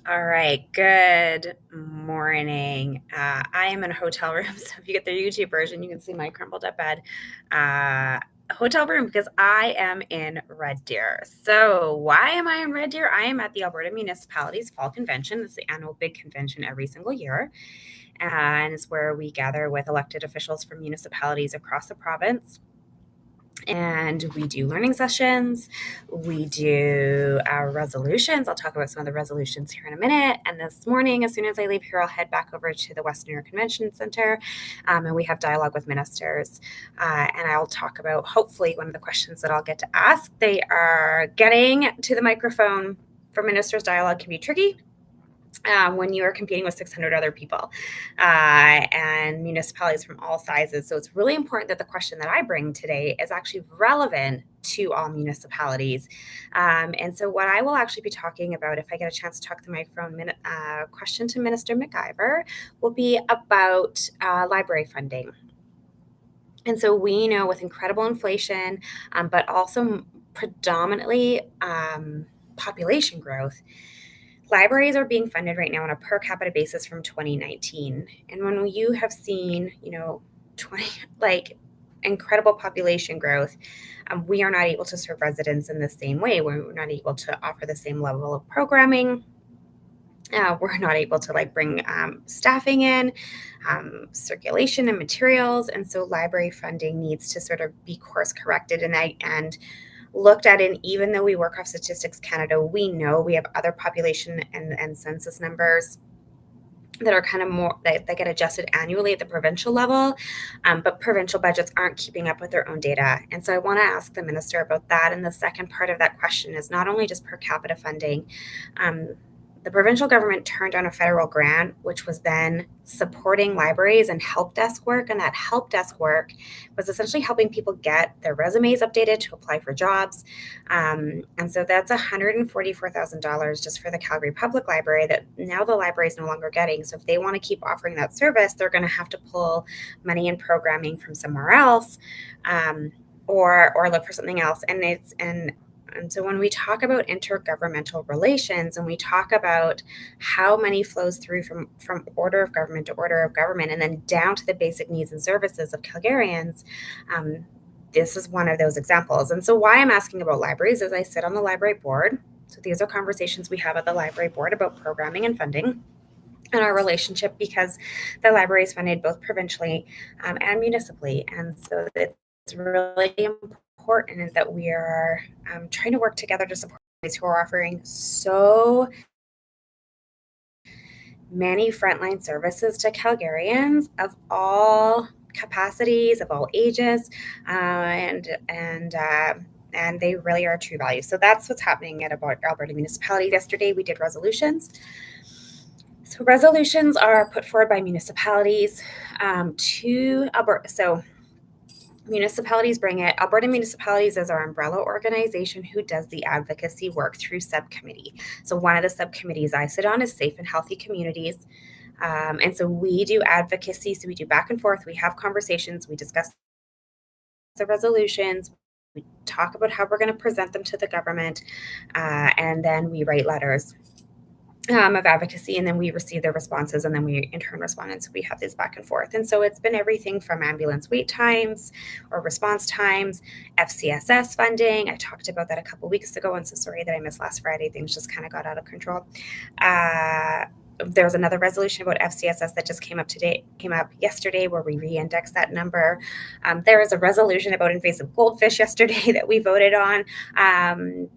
All right, good morning. I am in a hotel room, so if you get the YouTube version, you can see my crumpled up bed. Hotel room because I am in Red Deer. So, why am I in Red Deer? I am at the Alberta Municipalities Fall Convention. It's the annual big convention every single year, and it's where we gather with elected officials from municipalities across the province, and we do learning sessions. We do our resolutions. I'll talk about some of the resolutions here in a minute. And this morning, as soon as I leave here, I'll head back over to the Western York Convention Center, and we have dialogue with ministers. And I'll talk about hopefully one of the questions that I'll get to ask. They are getting to the microphone for ministers' dialogue can be tricky when you are competing with 600 other people and municipalities from all sizes. So it's really important that the question that I bring today is actually relevant to all municipalities. And so, what I will actually be talking about, if I get a chance to talk to my phone question to Minister McIver, will be about library funding. And so, we know with incredible inflation, but also predominantly population growth, libraries are being funded right now on a per capita basis from 2019. And when you have seen, 20 like incredible population growth, we are not able to serve residents in the same way. We're not able to offer the same level of programming. We're not able to bring staffing in, circulation and materials, and so library funding needs to sort of be course corrected and looked at. And even though we work off Statistics Canada, we know we have other population and census numbers that are kind of more that get adjusted annually at the provincial level, but provincial budgets aren't keeping up with their own data. And so I want to ask the minister about that. And the second part of that question is not only just per capita funding. The provincial government turned down a federal grant, which was then supporting libraries and help desk work. And that help desk work was essentially helping people get their resumes updated to apply for jobs. And so that's $144,000 just for the Calgary Public Library that now the library is no longer getting. So if they want to keep offering that service, they're going to have to pull money and programming from somewhere else, or look for something else. And so when we talk about intergovernmental relations and we talk about how money flows through from order of government to order of government and then down to the basic needs and services of Calgarians, this is one of those examples. And so why I'm asking about libraries is I sit on the library board. So these are conversations we have at the library board about programming and funding and our relationship, because the library is funded both provincially and municipally. And so it's really important that we are trying to work together to support those who are offering so many frontline services to Calgarians of all capacities, of all ages, and they really are true value. So that's what's happening at Alberta Municipalities. Yesterday, we did resolutions. So resolutions are put forward by municipalities to Alberta. So municipalities bring it. Alberta Municipalities is our umbrella organization who does the advocacy work through subcommittee. So one of the subcommittees I sit on is Safe and Healthy Communities. And so we do advocacy. So we do back and forth. We have conversations. We discuss the resolutions. We talk about how we're going to present them to the government. And then we write letters of advocacy, and then we receive their responses, and then we in turn respond. And so we have this back and forth. And so it's been everything from ambulance wait times or response times, FCSS funding. I talked about that a couple weeks ago, and so sorry that I missed last Friday. Things just kind of got out of control. There was another resolution about FCSS that just came up yesterday, where we re-index that number. There was a resolution about invasive goldfish yesterday that we voted on.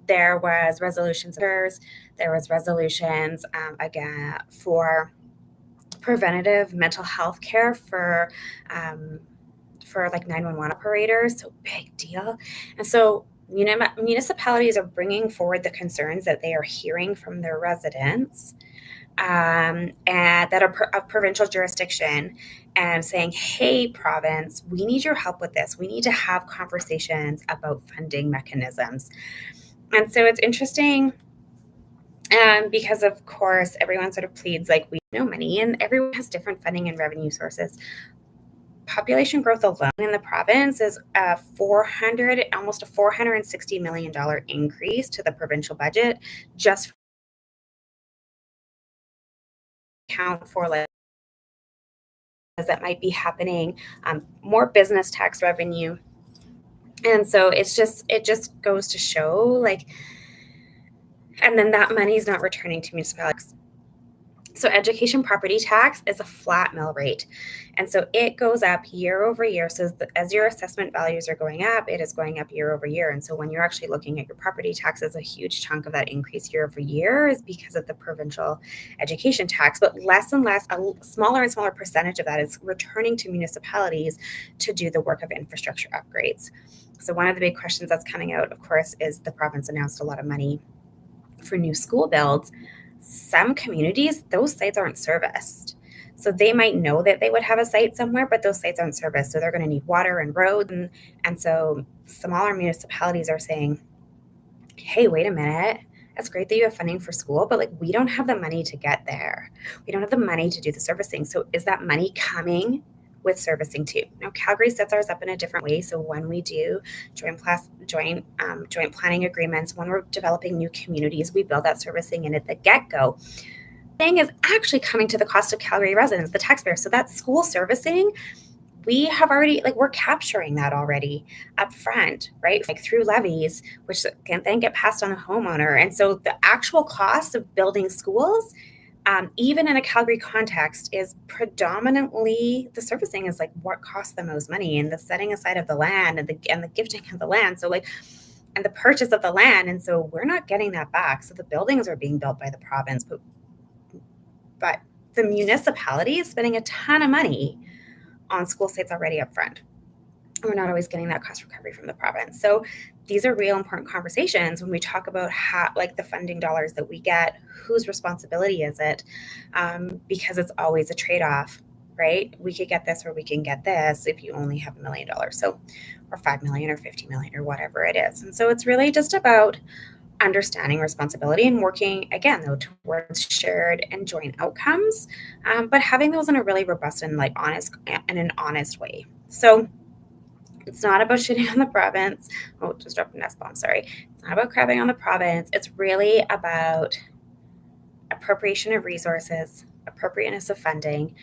There was resolutions. There was resolutions again for preventative mental health care for 911 operators. So big deal. And so municipalities are bringing forward the concerns that they are hearing from their residents, and that are of provincial jurisdiction, and saying, hey, province, we need your help with this. We need to have conversations about funding mechanisms. And so it's interesting because, of course, everyone sort of pleads like we know money, and everyone has different funding and revenue sources. Population growth alone in the province is almost a $460 million increase to the provincial budget just account for like that might be happening, more business tax revenue. And so it just goes to show like, and then that money is not returning to municipalities. So education property tax is a flat mill rate. And so it goes up year over year. So as your assessment values are going up, it is going up year over year. And so when you're actually looking at your property taxes, a huge chunk of that increase year over year is because of the provincial education tax. But less and less, a smaller and smaller percentage of that is returning to municipalities to do the work of infrastructure upgrades. So one of the big questions that's coming out, of course, is the province announced a lot of money for new school builds. Some communities, those sites aren't serviced. So they might know that they would have a site somewhere, but those sites aren't serviced. So they're going to need water and roads. And so smaller municipalities are saying, hey, wait a minute. It's great that you have funding for school, but like we don't have the money to get there. We don't have the money to do the servicing. So is that money coming with servicing too? Now, Calgary sets ours up in a different way. So when we do joint planning agreements, when we're developing new communities, we build that servicing in at the get-go. Thing is actually coming to the cost of Calgary residents, the taxpayers. So that school servicing, we have already, like, we're capturing that already up front, right? Like through levies, which can then get passed on the homeowner. And so the actual cost of building schools, even in a Calgary context, is predominantly the servicing is like what costs the most money, and the setting aside of the land and the gifting of the land. So like, and the purchase of the land. And so we're not getting that back. So the buildings are being built by the province, but the municipality is spending a ton of money on school sites already up front. And we're not always getting that cost recovery from the province. So these are real important conversations when we talk about how, like, the funding dollars that we get, whose responsibility is it? Because it's always a trade-off, right? We could get this or we can get this if you only have $1 million. So, or 5 million or 50 million or whatever it is. And so it's really just about understanding responsibility and working, again, though, towards shared and joint outcomes, but having those in a really robust and like an honest way. So it's not about shitting on the province. Oh, just dropped an S-bomb, sorry. It's not about crapping on the province. It's really about appropriation of resources, appropriateness of funding,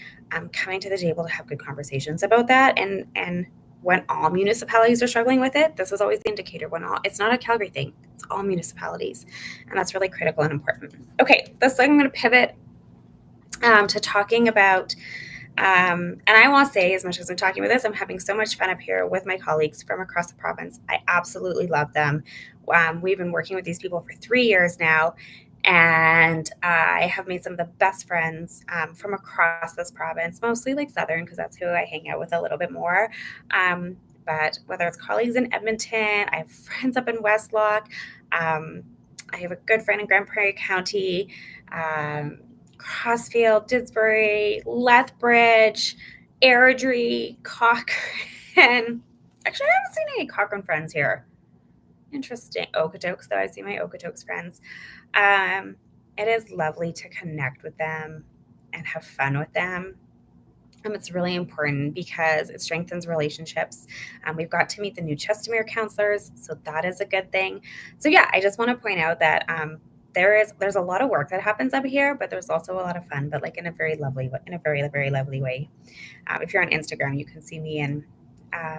coming to the table to have good conversations about that. And when all municipalities are struggling with it, this is always the indicator. It's not a Calgary thing, it's all municipalities. And that's really critical and important. Okay, this I'm going to pivot to talking about, and I want to say, as much as I'm talking about this, I'm having so much fun up here with my colleagues from across the province. I absolutely love them. We've been working with these people for 3 years now, and I have made some of the best friends from across this province, mostly like Southern, because that's who I hang out with a little bit more. But whether it's colleagues in Edmonton, I have friends up in Westlock. I have a good friend in Grand Prairie County, Crossfield, Didsbury, Lethbridge, Airdrie, Cochrane. Actually, I haven't seen any Cochrane friends here. Interesting. Okotoks, though. I see my Okotoks friends. It is lovely to connect with them and have fun with them. It's really important because it strengthens relationships. We've got to meet the new Chestermere counselors, so that is a good thing. So yeah, I just want to point out that there's a lot of work that happens up here, but there's also a lot of fun, but like in a very lovely way. If you're on Instagram, you can see me and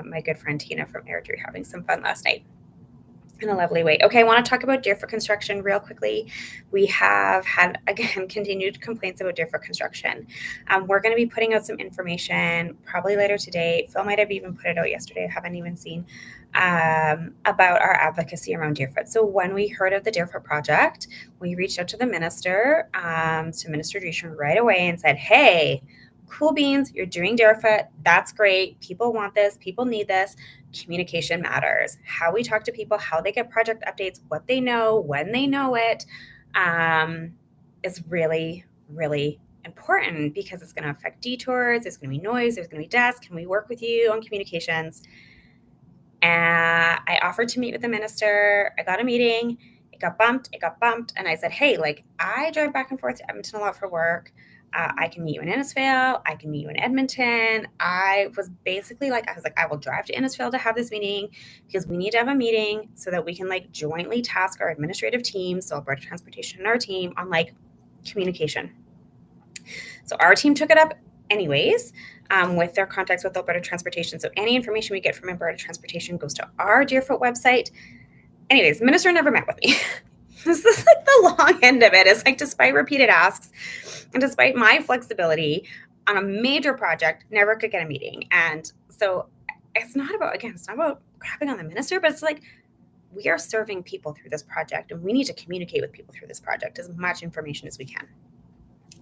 my good friend Tina from Airdrie having some fun last night in a lovely way. Okay, I want to talk about Deerfoot Construction real quickly. We have had, again, continued complaints about Deerfoot Construction. We're going to be putting out some information probably later today. Phil might have even put it out yesterday. I haven't even seen, about our advocacy around Deerfoot. So when we heard of the Deerfoot project, we reached out to the minister, to Minister Dreeshen right away and said, hey, cool beans, you're doing Deerfoot. That's great. People want this. People need this. Communication matters. How we talk to people, how they get project updates, what they know, when they know it, is really, really important because it's going to affect detours. There's going to be noise. There's going to be dust. Can we work with you on communications? And I offered to meet with the minister. I got a meeting. It got bumped. And I said, hey, like, I drive back and forth to Edmonton a lot for work. I can meet you in Innisfail. I can meet you in Edmonton. I was like, I will drive to Innisfail to have this meeting because we need to have a meeting so that we can like jointly task our administrative team, so Alberta Transportation and our team, on like communication. So our team took it up anyways with their contacts with Alberta Transportation. So any information we get from Alberta Transportation goes to our Deerfoot website. Anyways, the minister never met with me. This is like the long end of it. It's like, despite repeated asks and despite my flexibility on a major project, never could get a meeting. And so it's not about crapping on the minister, but it's like, we are serving people through this project and we need to communicate with people through this project as much information as we can.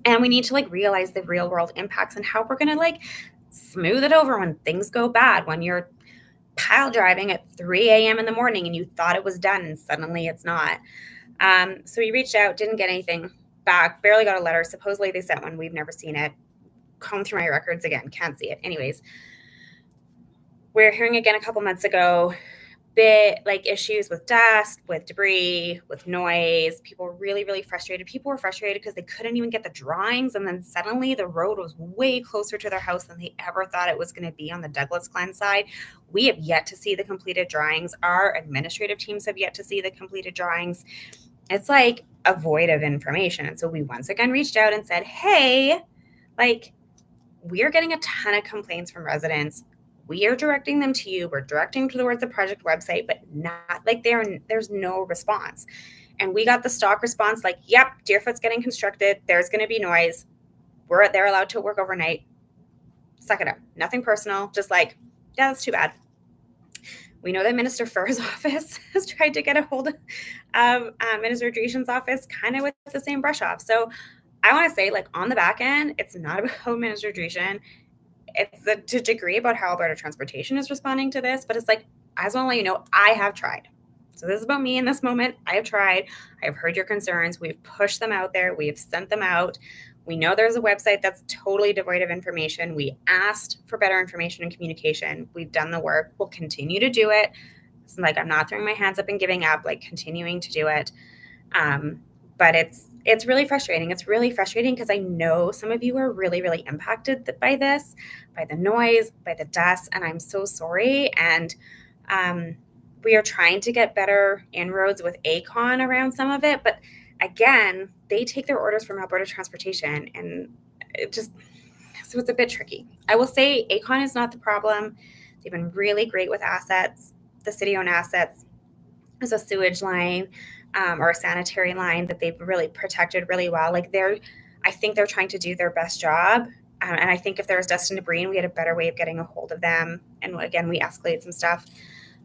And we need to like realize the real world impacts and how we're going to like smooth it over when things go bad, when you're pile driving at 3 a.m. in the morning and you thought it was done and suddenly it's not. So we reached out, didn't get anything back, barely got a letter. Supposedly they sent one. We've never seen it. Comb through my records again, can't see it. Anyways, we're hearing again a couple months ago, bit like issues with dust, with debris, with noise. People were really, really frustrated. People were frustrated because they couldn't even get the drawings. And then suddenly the road was way closer to their house than they ever thought it was going to be on the Douglas Glen side. We have yet to see the completed drawings. Our administrative teams have yet to see the completed drawings. It's like a void of information. And so we once again reached out and said, hey, like, we're getting a ton of complaints from residents. We are directing them to you. We're directing them towards the project website, but not like there's no response. And we got the stock response like, yep, Deerfoot's getting constructed. There's going to be noise. They're allowed to work overnight. Suck it up. Nothing personal. Just like, yeah, that's too bad. We know that Minister Furr's office has tried to get a hold of Minister Dration's office kind of with the same brush off. So I want to say, like, on the back end, it's not about Minister Dration. It's the degree about how Alberta Transportation is responding to this, but it's like, I just want to let you know, I have tried. So this is about me in this moment. I have tried. I have heard your concerns. We've pushed them out there. We have sent them out. We know there's a website that's totally devoid of information. We asked for better information and communication. We've done the work. We'll continue to do it. It's like, I'm not throwing my hands up and giving up, like continuing to do it. But it's really frustrating. It's really frustrating because I know some of you are really, really impacted by this, by the noise, by the dust, and I'm so sorry. And we are trying to get better inroads with ACON around some of it, but again, they take their orders from Alberta Transportation, and so it's a bit tricky. I will say ACON is not the problem. They've been really great with assets, the city-owned assets. There's a sewage line or a sanitary line that they've really protected really well. Like I think they're trying to do their best job. And I think if there was dust and debris and we had a better way of getting a hold of them, and again, we escalate some stuff,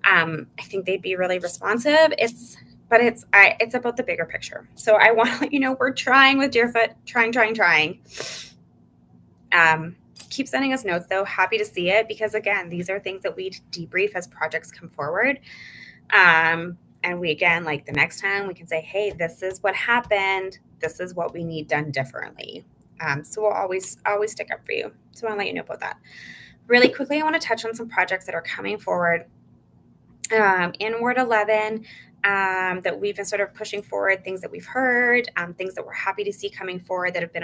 I think they'd be really responsive. It's about the bigger picture. So I want to let you know we're trying with Deerfoot, trying. Keep sending us notes though. Happy to see it because again, these are things that we debrief as projects come forward. And we, again, like the next time we can say, hey, this is what happened. This is what we need done differently. So we'll always stick up for you. So I want to let you know about that. Really quickly, I want to touch on some projects that are coming forward in Ward 11 that we've been sort of pushing forward, things that we've heard, things that we're happy to see coming forward that have been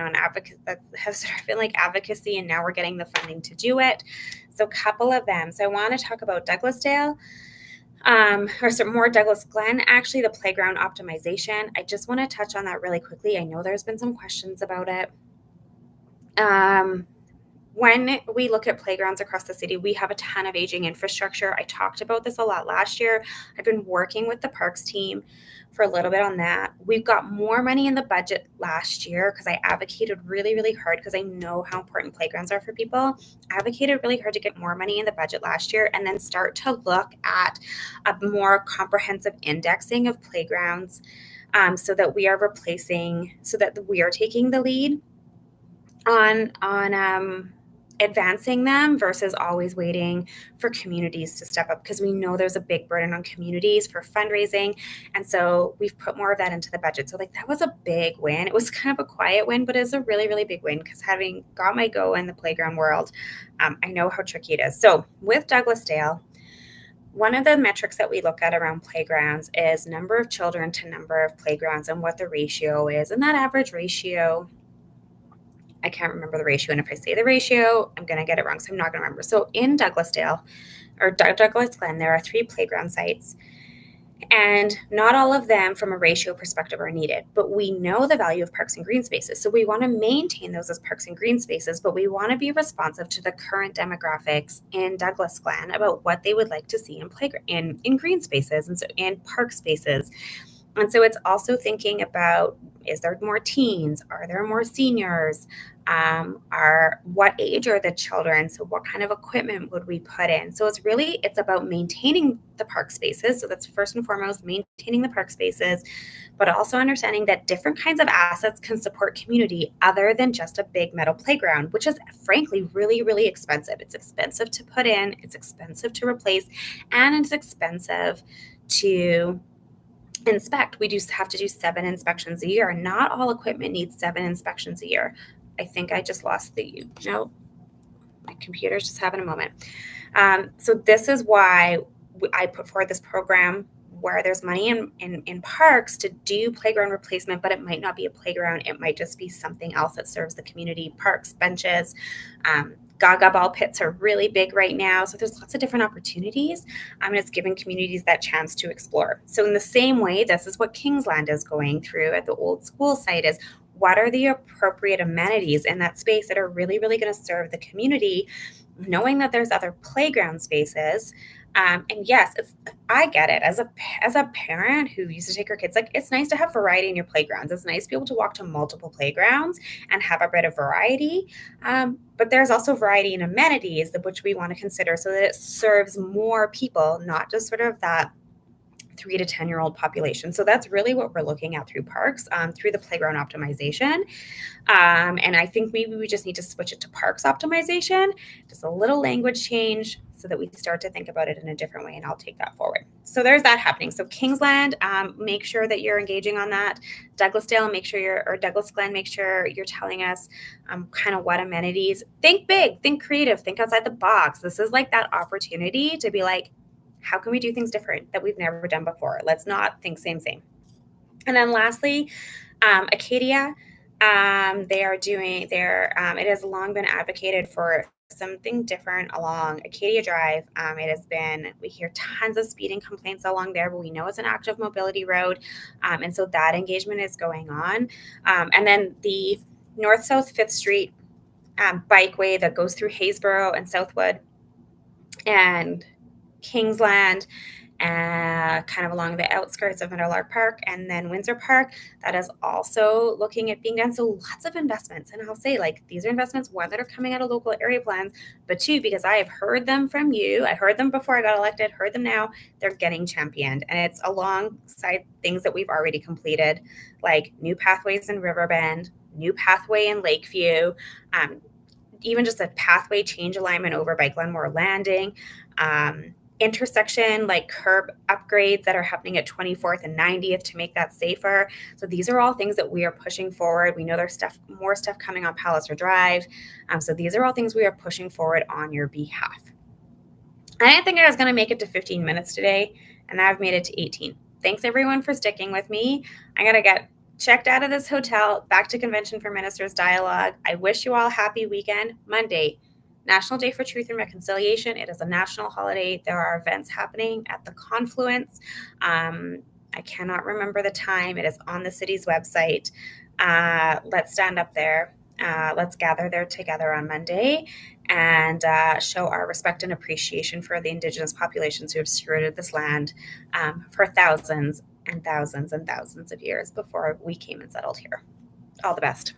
that have sort of been like advocacy, and now we're getting the funding to do it. So a couple of them. So I want to talk about Douglasdale. Or some more Douglas Glen, actually, the playground optimization. I just want to touch on that really quickly. I know there's been some questions about it. When we look at playgrounds across the city, we have a ton of aging infrastructure. I talked about this a lot last year. I've been working with the parks team for a little bit on that. We've got more money in the budget last year because I advocated really, really hard because I know how important playgrounds are for people. I advocated really hard to get more money in the budget last year and then start to look at a more comprehensive indexing of playgrounds so that we are taking the lead on advancing them versus always waiting for communities to step up, because we know there's a big burden on communities for fundraising. And so we've put more of that into the budget. So like that was a big win. It was kind of a quiet win, but it's a really, really big win because having got my go in the playground world, I know how tricky it is. So with Douglasdale, one of the metrics that we look at around playgrounds is number of children to number of playgrounds and what the ratio is. And that average ratio, I can't remember the ratio. And if I say the ratio, I'm going to get it wrong. So I'm not going to remember. So in Douglasdale or Douglas Glen, there are 3 playground sites. And not all of them from a ratio perspective are needed, but we know the value of parks and green spaces. So we want to maintain those as parks and green spaces, but we want to be responsive to the current demographics in Douglas Glen about what they would like to see in playground in green spaces and so in park spaces. And so it's also thinking about, is there more teens? Are there more seniors? Are what age are the children? So what kind of equipment would we put in? So it's about maintaining the park spaces. So that's first and foremost, maintaining the park spaces, but also understanding that different kinds of assets can support community other than just a big metal playground, which is frankly really, really expensive. It's expensive to put in, it's expensive to replace, and it's expensive to inspect. We do have to do 7 inspections a year. Not all equipment needs 7 inspections a year. I think I just lost no, my computer's just having a moment. So this is why I put forward this program where there's money in parks to do playground replacement, but it might not be a playground. It might just be something else that serves the community. Parks, benches, Gaga ball pits are really big right now. So there's lots of different opportunities. And it's giving communities that chance to explore. So in the same way, this is what Kingsland is going through at the old school site is what are the appropriate amenities in that space that are really, really going to serve the community, knowing that there's other playground spaces. And yes, I get it as a parent who used to take her kids, like it's nice to have variety in your playgrounds. It's nice to be able to walk to multiple playgrounds and have a bit of variety. But there's also variety in amenities which we want to consider so that it serves more people, not just sort of that 3 to 10-year-old population. So that's really what we're looking at through parks, through the playground optimization. And I think maybe we just need to switch it to parks optimization, just a little language change so that we start to think about it in a different way. And I'll take that forward. So there's that happening. So Kingsland, make sure that you're engaging on that. Douglasdale, or Douglas Glen, make sure you're telling us kind of what amenities. Think big, think creative, think outside the box. This is like that opportunity to be like, how can we do things different that we've never done before? Let's not think same. And then lastly, Acadia, it has long been advocated for something different along Acadia Drive. We hear tons of speeding complaints along there, but we know it's an active mobility road. And so that engagement is going on. And then the North-South 5th Street bikeway that goes through Haysboro and Southwood and Kingsland, kind of along the outskirts of Meadowlark Park and then Windsor Park. That is also looking at being done. So lots of investments. And I'll say, like, these are investments, one, that are coming out of local area plans, but two, because I have heard them from you. I heard them before I got elected, heard them now. They're getting championed. And it's alongside things that we've already completed, like new pathways in Riverbend, new pathway in Lakeview, even just a pathway change alignment over by Glenmore Landing, intersection like curb upgrades that are happening at 24th and 90th to make that safer. So these are all things that we are pushing forward. We know there's more stuff coming on Palliser Drive. So these are all things we are pushing forward on your behalf. I didn't think I was going to make it to 15 minutes today, and I've made it to 18. Thanks everyone for sticking with me. I got to get checked out of this hotel, back to Convention for Ministers Dialogue. I wish you all a happy weekend. Monday, National Day for Truth and Reconciliation. It is a national holiday. There are events happening at the Confluence. I cannot remember the time. It is on the city's website. Let's stand up there. Let's gather there together on Monday and show our respect and appreciation for the Indigenous populations who have stewarded this land for thousands and thousands and thousands of years before we came and settled here. All the best.